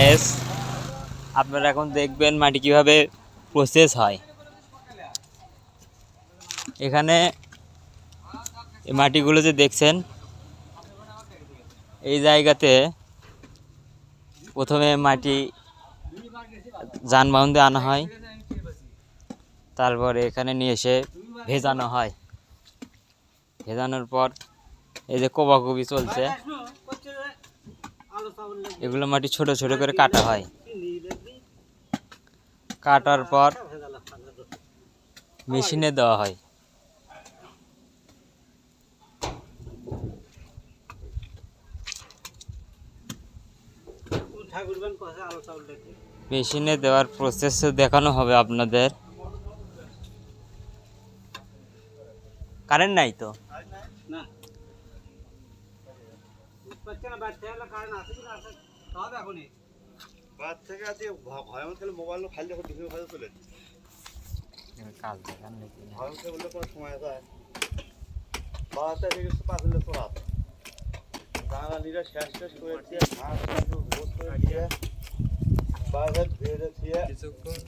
S আপনারা এখন দেখবেন মাটি কিভাবে প্রসেস হয়। এখানে এই মাটিগুলো যে দেখছেন, এই জায়গাতে প্রথমে মাটি যানবাহন দিয়ে আনা হয়, তারপরে এখানে নিয়ে এসে ভেজানো হয়। ভেজানোর পর এই যে কোবাকুবি চলছে, এগুলো মাটি ছোট ছোট করে কাটা হয়। কাটার পর মেশিনে দেওয়া হয়। মেশিনে দেওয়ার প্রসেস দেখানো হবে আপনাদের। কারেন্ট নাই তো, কাজ দেখান নাকি বাঙালিরা শেষ শেষ করেছে, ঘাস ভোট করেছে, বাজার ধুয়ে কিছুক্ষণ